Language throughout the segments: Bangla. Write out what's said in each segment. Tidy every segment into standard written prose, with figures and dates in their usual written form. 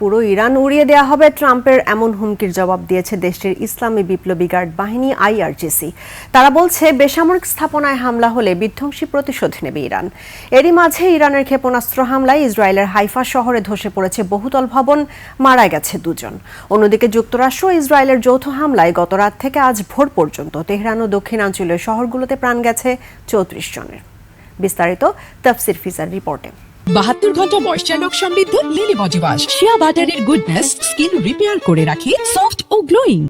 পুরো ইরান উড়িয়ে দেয়া হবে, ট্রাম্পের এমন হুমকির জবাব দিয়েছে দেশটির ইসলামী বিপ্লবী গার্ড বাহিনী আইআরজিসি। তারা বলছে বেসামরিক স্থাপনায় হামলা হলে বিধ্বংসী প্রতিশোধ নেবে ইরান। এরই মাঝে ইরানের ক্ষেপণাস্ত্র হামলায় ইসরায়েলের হাইফা শহরে ধসে পড়েছে বহুতল ভবন, মারা গেছে 2 জন। অন্যদিকে যুক্তরাষ্ট্র ও ইসরায়েলের যৌথ হামলায় গত রাত থেকে আজ ভোর পর্যন্ত তেহরান ও দক্ষিণাঞ্চলীয় শহরগুলোতে প্রাণ গেছে 34 জনের। বিস্তারিত তাফসির ফিজার রিপোর্টে। 72 ঘন্টা ময়েশ্চার লক সমৃদ্ধ লিলি বডি ওয়াশ শিয়া বাটারের গুডনেস স্কিন রিপেয়ার করে রাখে সফট ও গ্লোয়িং।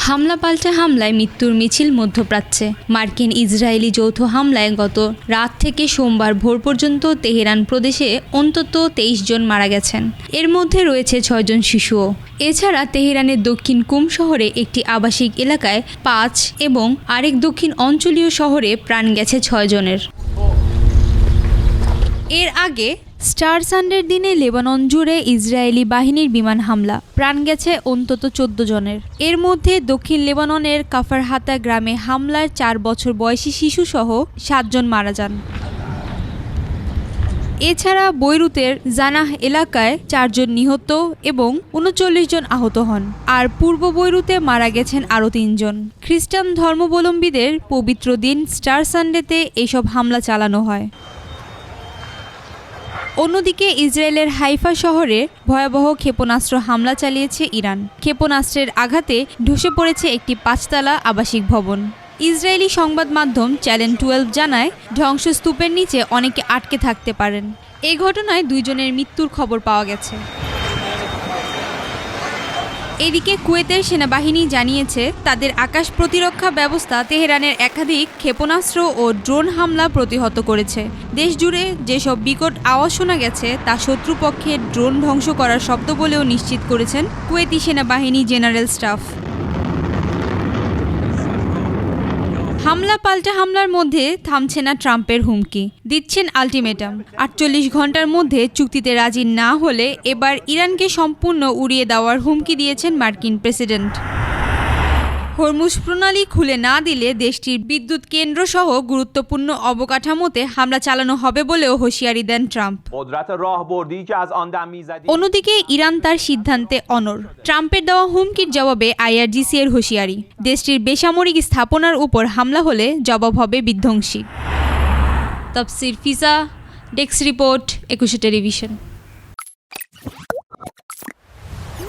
হামলা পাল্টা হামলায় মৃত্যুর মিছিল মধ্যপ্রাচ্যে। মার্কিন ইসরায়েলি যৌথ হামলায় গত রাত থেকে সোমবার ভোর পর্যন্ত তেহরান প্রদেশে অন্তত 23 জন মারা গেছেন। এর মধ্যে রয়েছে 6 জন শিশুও। এছাড়া তেহরানের দক্ষিণ কুম শহরে একটি আবাসিক এলাকায় 5 এবং আরেক দক্ষিণ অঞ্চলীয় শহরে প্রাণ গেছে 6 জনের। এর আগে স্টার সানডের দিনে লেবানন জুড়ে ইসরায়েলি বাহিনীর বিমান হামলা, প্রাণ গেছে অন্তত 14 জনের। এর মধ্যে দক্ষিণ লেবাননের কাফারহাতা গ্রামে হামলার 4 বছর বয়সী শিশুসহ 7 জন মারা যান। এছাড়া বৈরুতের জানাহ এলাকায় 4 জন নিহত এবং 39 জন আহত হন। আর পূর্ব বৈরুতে মারা গেছেন আরও 3 জন। খ্রিস্টান ধর্মাবলম্বীদের পবিত্র দিন স্টার সানডেতে এসব হামলা চালানো হয়। অন্যদিকে ইসরায়েলের হাইফা শহরে ভয়াবহ ক্ষেপণাস্ত্র হামলা চালিয়েছে ইরান। ক্ষেপণাস্ত্রের আঘাতে ধসে পড়েছে একটি 5তলা আবাসিক ভবন। ইসরায়েলি সংবাদ মাধ্যম চ্যানেল 12 জানায়, ধ্বংসস্তূপের নিচে অনেকে আটকে থাকতে পারেন। এই ঘটনায় 2 জনের মৃত্যুর খবর পাওয়া গেছে। এদিকে কুয়েতের সেনাবাহিনী জানিয়েছে, তাদের আকাশ প্রতিরক্ষা ব্যবস্থা তেহরানের একাধিক ক্ষেপণাস্ত্র ও ড্রোন হামলা প্রতিহত করেছে। দেশ জুড়ে যেসব বিকট আওয়াজ শোনা গেছে তা শত্রুপক্ষের ড্রোন ধ্বংস করার শব্দ বলেও নিশ্চিত করেছেন কুয়েতি সেনাবাহিনী জেনারেল স্টাফ। হামলা পাল্টা হামলার মধ্যে থামছে না ট্রাম্পের হুমকি, দিচ্ছেন আলটিমেটাম। 48 ঘন্টার মধ্যে চুক্তিতে রাজি না হলে এবার ইরানকে সম্পূর্ণ উড়িয়ে দেওয়ার হুমকি দিয়েছেন মার্কিন প্রেসিডেন্ট। হরমুজ প্রণালী খুলে না দিলে দেশটির বিদ্যুৎ কেন্দ্রসহ গুরুত্বপূর্ণ অবকাঠামোতে হামলা চালানো হবে বলেও হুঁশিয়ারি দেন ট্রাম্প। অন্যদিকে ইরান তার সিদ্ধান্তে অনড়। ট্রাম্পের দেওয়া হুমকির জবাবে আইআরজিসি এর হুঁশিয়ারি, দেশটির বেসামরিক স্থাপনার উপর হামলা হলে জবাব হবে বিধ্বংসী। তাফসির ফিজা, ডেস্ক রিপোর্ট, 21 টেলিভিশন।